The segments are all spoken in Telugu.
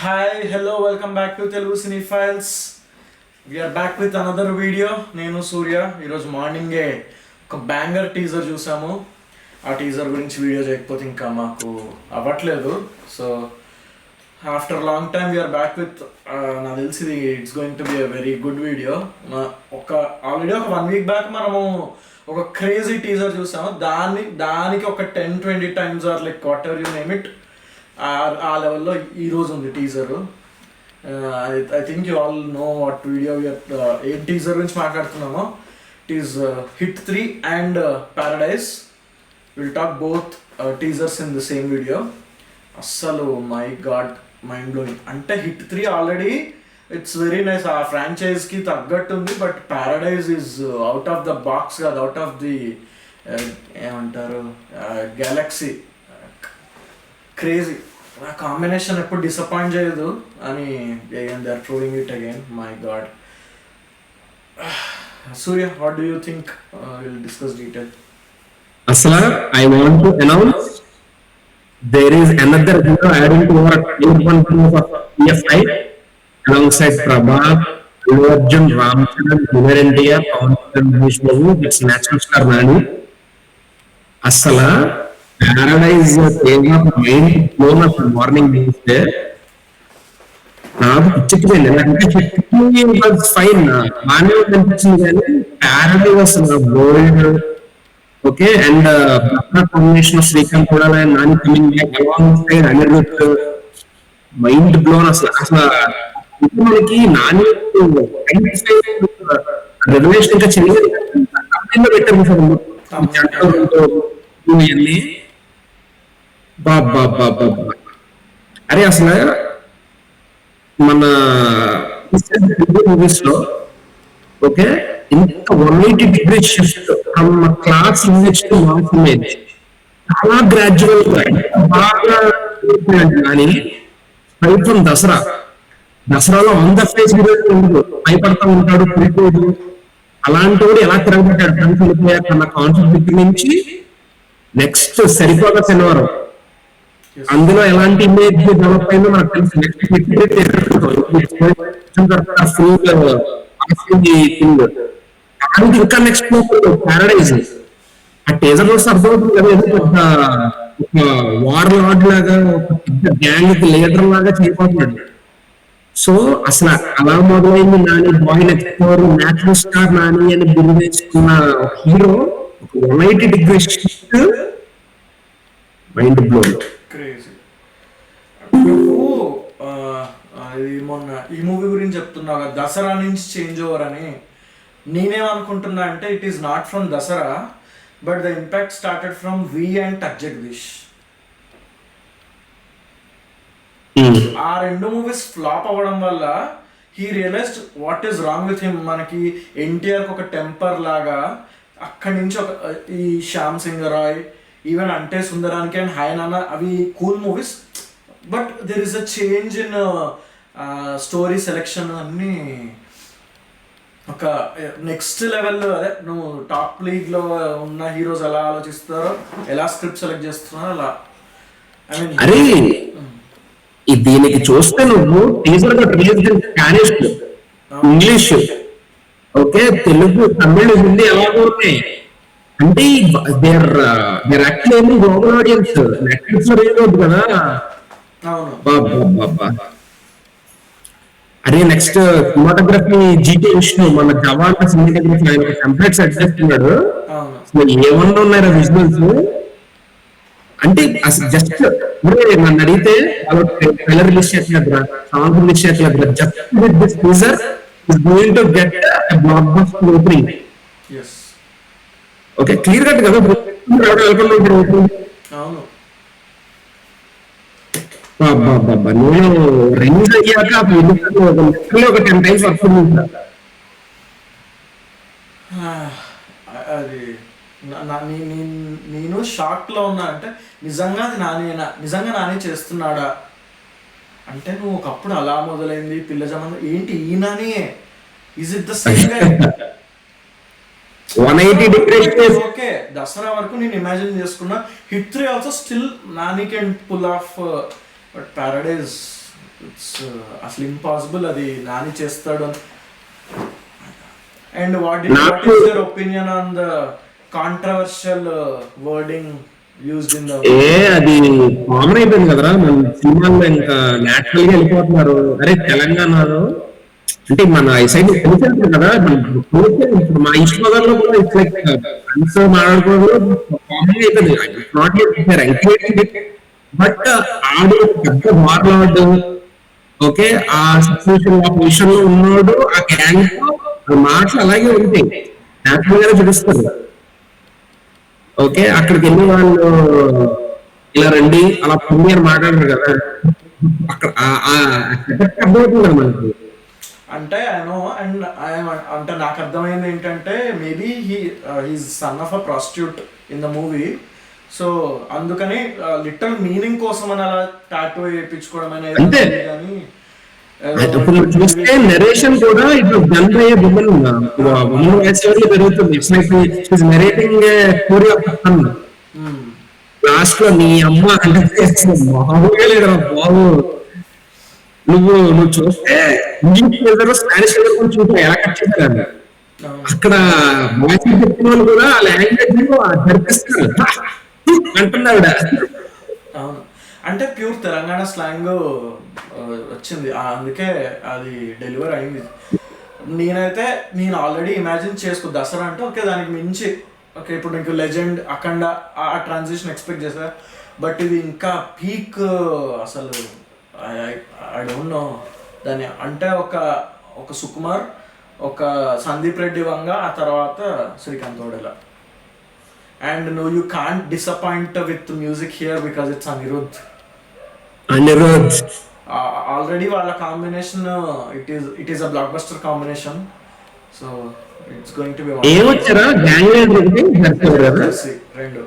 Hi hello welcome back to Telugu cine files. We're back with another video. నేను సూర్య. ఈరోజు మార్నింగే ఒక బ్యాంగర్ టీజర్ చూసాము. ఆ టీజర్ గురించి వీడియో చేయకపోతే ఇంకా మాకు అవ్వట్లేదు. So after long time we're back with నాకు తెలిసి it's going to be a very good video. Already ఒక 1 వీక్ బ్యాక్ మనము ఒక క్రేజీ టీజర్ చూసాము. దానికి ఒక 10-20 times or like whatever you name it ఆ లెవెల్లో ఈరోజు ఉంది teaser. I think you all know what video ఏం టీజర్ గురించి మాట్లాడుతున్నామో. It is Hit 3 and Paradise. Will talk both teasers in the same video. అస్సలు మై గాడ్, మైండ్ బ్లోయింగ్. అంటే Hit 3 already it's very nice, ఆ ఫ్రాంచైజ్కి తగ్గట్టు ఉంది. But Paradise is out of the box కాదు, అవుట్ ఆఫ్ ది ఏమంటారు గ్యాలక్సీ. క్రేజీ. ఆ కాంబినేషన్ ఎప్పుడు డిసప్పాయింట్ చేయదు అని they are proving it again. My god. Surya, what do you think? Will discuss detail. Asla, I want to announce there is another hero adding to our tier 1 group of PFI alongside Prabhat, Allu Arjun, Ram Charan, Junior NTR, Pawan Kalyan, Mahesh Babu. It's natural star Nani. Asla, Paradise came up main blown up morning news there. నాకు పిచ్చెక్కిపోయింది. అంటే వాజ్ ఫైన్, బాగానే అనిపించింది కానీ paradise gold. Okay, and combination of Srikanth కూడా Nani coming back along side Anirudh. Mind blown. అసలు మనకి నాని రెవల్యూషన్ ఇంకా చిన్నది పెట్టారు బాబా. అరే అసలు మన మూవీస్ లో ఓకే ఇంత 180 degree shift from class image to mass image చాలా గ్రాడ్యువల్ గా బాగా కానీ రైట్ ఫ్రమ్ దసరాలో ఆన్ ద ఫేస్ ఉండదు, భయపడతా ఉంటాడు, తిరిగిపోదు. అలాంటి వాడు ఎలా తిరగబడ్డాడు ఫ్రెండ్స్ వెళ్ళిపోయారు తన కాన్సెప్ట్ దగ్గర నుంచి నెక్స్ట్ సరిపోక శనివారం. అందులో ఎలాంటి ఇమేజ్ డెవలప్ అయిందో మనకు తెలుసు. నెక్స్ట్ ఇంకా నెక్స్ట్ ప్యారడైజ్. ఆ టేజర్ లో అర్థమవుతుంది కదా, పెద్ద ఒక వార్ లార్డ్ లాగా, ఒక పెద్ద గ్యాంగ్ లీడర్ లాగా చేయబోతున్నాడు. సో అసలు అలా మొదలైంది Nani boy next natural star Nani అని బిల్డ్ చేసుకున్న hero 180 degree shift. Mind blown. Crazy. నువ్వు అది మొన్న ఈ మూవీ గురించి చెప్తున్నావు కదా, దసరా నుంచి చేంజ్ ఓవర్ అని. నేనేమనుకుంటున్నా అంటే it is not from Dasara, but the impact started from V and Tuck Jagadish. ఆ 2 మూవీస్ ఫ్లాప్ అవ్వడం వల్ల he realised what is wrong with him. మనకి ఎన్టీఆర్కి ఒక టెంపర్ లాగా అక్కడి నుంచి ఒక ఈ శ్యామ్ సింగ్ రాయ్, ఈవెన్ అంటే సుందరానికి అండ్ హాయ్ నాన్న, అవి cool movies. But there is a change in story selection అన్నీ ఒక నెక్స్ట్ లెవెల్లో. అదే నువ్వు టాప్ లీగ్లో ఉన్న హీరోస్ ఎలా ఆలోచిస్తారో, ఎలా స్క్రిప్ట్ సెలెక్ట్ చేస్తున్నారో అలా. ఐ మీన్ అరే దీనికి చూస్తే నువ్వు టీజర్ గా Spanish, English, okay, Telugu, Tamil, Hindi ఎలాగో ఉన్నాయి. అంటే there actually global audience Netflix లో రిలీజ్ అవుతుంది కదా. అరే నెక్స్ట్ సినిమాటోగ్రఫీ జీకే విష్ణు మన జవాన్ సినిమాటోగ్రఫీ ఆయన టెంప్లెట్ సెట్ చేస్తున్నాడు. ఏమన్నా ఉన్నారా విజువల్స్? అంటే అసలు జస్ట్ నన్ను అడిగితే ట్రైలర్ రిలీజ్ చేయట్లేదు, సాంగ్ రిలీజ్ చేయట్లేదు. Just with this teaser is going to get block buster opening. Okay, clear cut కదా. అవును, నేను రిలీజ్ అయ్యాక ఒక 10 టైమ్స్ వర్క్ అది నేను షాక్లో ఉన్నా. అంటే నిజంగా అది నిజంగా నాని చేస్తున్నాడా అంటే, నువ్వు ఒకప్పుడు అలా మొదలైంది పిల్ల జమన్ ఏంటి ఈ Nani, is it the same guy? 180 degrees. Okay, Dasara వరకు నేను ఇమాజిన్ చేసుకున్నా. Hit 3 also still Nani can pull off, but Paradise it's అసలు ఇంపాసిబుల్ అది నాని చేస్తాడు అని. And what is your opinion on the controversial wording used in the అది కామన్ అయిపోయింది కదరా మన సినిమాల్లో, ఇంకా నేచురల్ గా వెళ్ళిపోతున్నారు. అరే తెలంగాణలో అంటే మన ఈ సైడ్ తెలిసింది కదా, ఇప్పుడు మా ఈస్ట్ బజార్ లో కూడా ఇట్స్ లైక్ ఫ్రెండ్స్ మాట్లాడుకోవడం కామన్ అయిపోయింది. నాట్ బట్ ఆడు పెద్ద వార్లాడ్, ఓకే, ఆ సిచ్యువేషన్ ఆ పొజిషన్ లో ఉన్నాడు, ఆ గ్యాంగ్ తో మాటలు అలాగే ఉంటాయి, నేచురల్ గానే చూపిస్తారు. ఓకే, అక్కడికి వెళ్ళి వాళ్ళు ఇలా రండి అలా పొంది అని మాట్లాడరు కదా, అక్కడ అర్థమవుతుంది కదా మనకి. అంటే ఐనో అండ్ అంటే నాకు అర్థమైంది ఏంటంటే maybe he's son of a prostitute in the movie. So అందుకని లిటరల్ మీనింగ్ కోసం అని అలా టాటూ వేయించుకోవడం అంతే. అనేది కానీ ఇప్పుడు నువ్వు చూస్తే నెరేషన్ కూడా ఇప్పుడు done by a woman voice level పెరుగుతుంది. It's like she's narrating story of son. Last లో నీ అమ్మ అంటే మామూలుగా లేదురా బాబు. నువ్వు చూస్తే ఇంగ్లీష్ స్పానిష్ కూడా చూస్తే ఎలా కట్ చేశారు అక్కడ వాయిస్ చెప్పిన వాళ్ళు కూడా ఆ లాంగ్వేజ్ జరిపిస్తారు అంటున్నావిడ. అవును, అంటే ప్యూర్ తెలంగాణ స్లాంగ్ వచ్చింది, అందుకే అది డెలివర్ అయింది. నేను ఆల్రెడీ ఇమాజిన్ చేసుకో దసరా అంటే ఓకే దానికి మించి ఓకే ఇప్పుడు నీకు లెజెండ్ అఖండ ఆ ట్రాన్సిషన్ ఎక్స్పెక్ట్ చేశా. బట్ ఇది ఇంకా పీక్ అసలు ఐ డోంట్ నో దాన్ని అంటే ఒక సుకుమార్, ఒక సందీప్ రెడ్డి వంగ, ఆ తర్వాత Srikanth Odela. And no, you can't disappoint with music here because it's Anirudh. Already వాళ్ళ combination it is a blockbuster combination, so it's going to be ఏమొచ్చారా గ్యాంగ్ లీడర్ రెండు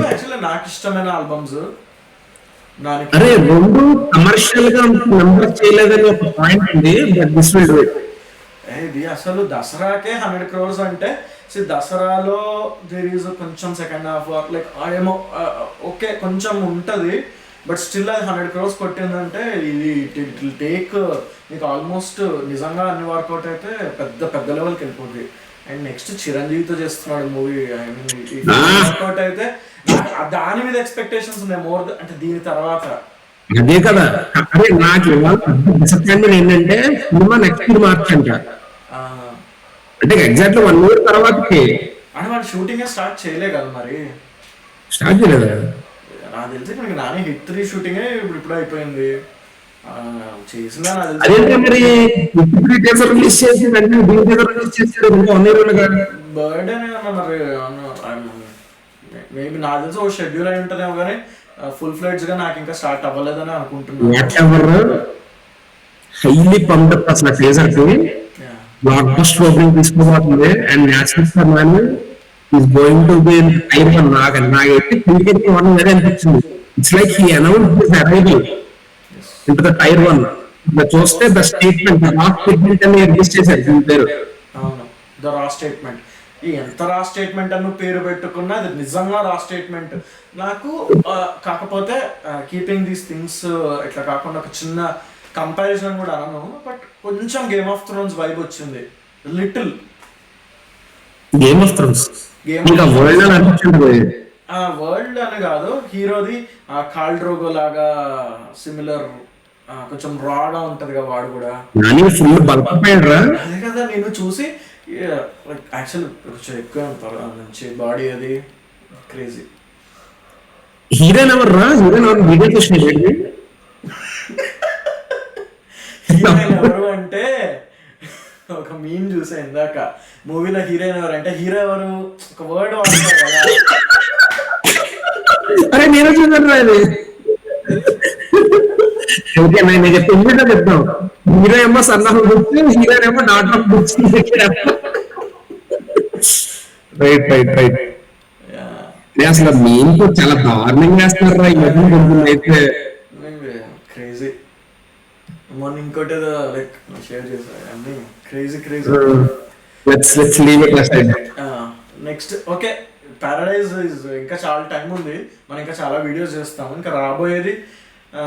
యాక్చువల్లీ నాకు ఇష్టమైన ఆల్బమ్స్. అరే రెండు కమర్షియల్ గా నంబర్ చేయలేదని ఒక పాయింట్ ఉంది, but this will do it. ఇది అసలు దసరాకే 100 crores అంటే దసరాలో దేర్ ఈజ్ కొంచెం సెకండ్ హాఫ్ లైక్ ఏమో ఓకే కొంచెం ఉంటుంది, బట్ స్టిల్ అది 100 crores కొట్టిందంటే ఇది ఇట్ విల్ టేక్ నీకు ఆల్మోస్ట్ నిజంగా అన్ని వర్కౌట్ అయితే పెద్ద లెవెల్కి వెళ్ళిపోతుంది. అండ్ నెక్స్ట్ చిరంజీవితో చేస్తున్నాడు మూవీ, ఐ మీన్ వర్కౌట్ అయితే దాని మీద ఎక్స్పెక్టేషన్స్ ఉన్నాయి మోర్ అంటే దీని తర్వాత. అదే కదా, అరే నాకు డిసప్పాయింట్మెంట్ ఏంటంటే సినిమా నెక్స్ట్ మార్చ్ అంట, అంటే ఎగ్జాక్ట్ 1 year తర్వాత అంటే వాళ్ళు షూటింగ్ స్టార్ట్ చేయలే కదా మరి, స్టార్ట్ చేయలేదు. నాకు తెలిసి మనకి నాని హిట్ 3 షూటింగ్ ఇప్పుడు అయిపోయింది చేసిందా బర్త్డే మరి మేబీ నాకు తెలిసి ఒక షెడ్యూల్ అయి ఉంటుందేమో కానీ ఫుల్ ఫ్లెడ్జ్ గా నాకు ఇంకా స్టార్ట్ అవ్వలేదని అనుకుంటున్నాను. హైలీ పంప్ అసలు టీజర్ కి బ్లాక్ బస్టర్ ఓపెనింగ్ తీసుకోబోతుంది and national for is going to be tier one. నాకైతే క్రికెట్ కి వన్ వేరే అనిపించింది. It's like he announce his arrival into the tier one. ఇలా చూస్తే ద స్టేట్మెంట్ రాక్ స్టేట్మెంట్ అని రిజిస్టర్ చేశారు దీని పేరు. అవును, ద రా స్టేట్మెంట్. ఎంత రా స్టేట్మెంట్ అని పేరు పెట్టుకున్నా అది నిజంగా రా స్టేట్మెంట్. నాకు కాకపోతే కీపింగ్ దీస్ థింగ్స్ ఇట్లా కాకుండా ఒక చిన్న కంపారిజన్ కూడా అనను, బట్ కొంచెం గేమ్ ఆఫ్ థ్రోన్స్ వైబ్ వచ్చింది little. Game of Thrones world అని కాదు, హీరోది ఖాల్ డ్రోగో లాగా సిమిలర్, కొంచెం రాగా ఉంటది కదా వాడు కూడా. అదే కదా నేను చూసి యాక్చువల్ కొంచెం ఎక్కువ మంచి బాడీ, అది క్రేజీ. హీరోయిన్ ఎవరు రా? హీరోయిన్ ఎవరు? వీడియో చూసిన హీరోయిన్ ఎవరు అంటే ఒక మీమ్ చూసా ఇందాక, మూవీలో హీరోయిన్ ఎవరు అంటే హీరో ఎవరు ఒక వర్డ్ వాడతారు కదా. అరే నేను చూసాను అది. ఓకే నేను చెప్తాను, హీరో ఏమో సన్ ఆఫ్ బుక్స్, హీరోయిన్ ఏమో daughter of books. Right right right. అసలు మీన్ చాలా దారుణంగా వేస్తున్నారు అయితే. క్రేజీ. మొన్న ఇంకోటి లైక్ షేర్ చేశారు అన్ని crazy crazy. Next okay paradise ఇంకా చాలా టైం ఉంది, మనం ఇంకా చాలా వీడియోస్ చేస్తాము. ఇంకా రాబోయేది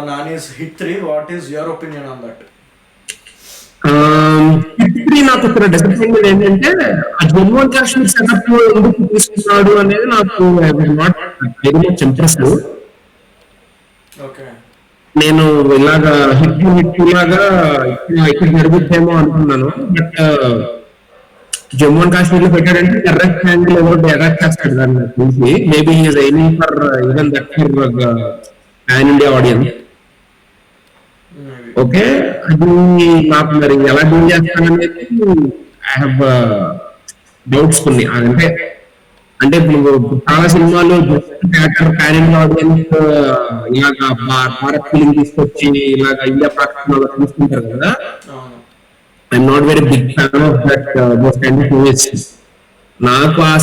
Nani's hit 3. What is your opinion on that? History నాకు ఒక డిసప్పాయింట్మెంట్ ఏంటంటే ఆ జమ్మూ అండ్ కాశ్మీర్ సెటప్ ఎందుకు తీసుకున్నాడు అనేది నాకు not very much impressed. Okay. నేను ఇలాగా హిట్ లాగా ఇక్కడ జరుగుతుందేమో అనుకున్నాను. బట్ జమ్మూ అండ్ కాశ్మీర్ లో పెట్టాడంటే కరెక్ట్ యాంగిల్ ఏదో అటాక్ చేస్తాడు దాన్ని నాకు తెలిసి. Maybe he's aiming for even that for pan India audience. Okay, అది నాకు మరి ఎలా డీల్ చేస్తాననేది ఐ హావ్ డౌట్స్ కొన్ని. అంటే ఇప్పుడు చాలా సినిమాలు థియేటర్ పాన్ ఇండియా ఆడియన్స్ ఇలాగా భారత్ ఫీలింగ్ తీసుకొచ్చి ఇలాగా ఇండియా పాకిస్తాన్ తీసుకుంటారు కదా. I'm not very big fan of that those kind of movies. నాకు అలా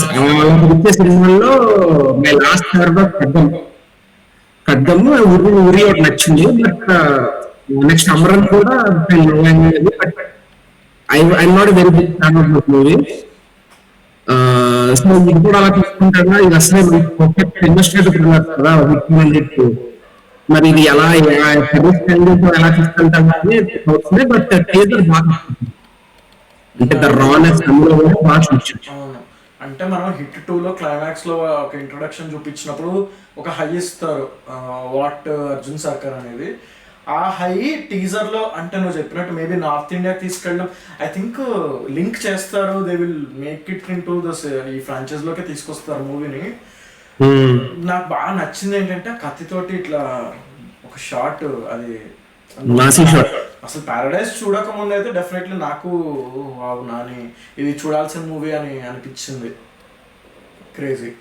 వచ్చే సినిమాల్లో మై లాస్ట్ ఖడ్గము ఉరి ఒకటి నచ్చింది. బట్ నెక్స్ట్ అమరన్ కూడా I'm not very big fan of that movie. So ఇది కూడా అలా తీసుకుంటారా? ఇది అసలే ఇన్వెస్టిగేటివ్ థ్రిల్లర్ కదా, మరి ఇది ఎలా ఎలా తీసుకుంటారా అని అవుతుంది. బట్ టీజర్ బాగా అంటే ద రానెస్ అందులో కూడా బాగా చూపించారు. అవును, అంటే మనం హిట్ 2లో క్లైమాక్స్ లో ఒక ఇంట్రొడక్షన్ చూపించినప్పుడు ఒక హై ఇస్తారు, వాట్ అర్జున్ సర్కార్ అనేది. ఆ హై టీజర్ లో అంటే నువ్వు చెప్పినట్టు మేబీ నార్త్ ఇండియాకి తీసుకెళ్ళడం ఐ థింక్ లింక్ చేస్తారు. They will make it in to ఈ ఫ్రాంచైజ్ లోకి తీసుకొస్తారు మూవీని. నాకు బాగా నచ్చింది ఏంటంటే కత్తితోటి ఇట్లా ఒక షాట్, అది అసలు పారడైజ్ చూడక ముందు అయితే డెఫినెట్లీ నాకు వావ్ నాని ఇది చూడాల్సిన మూవీ అని అనిపించింది. క్రేజీ.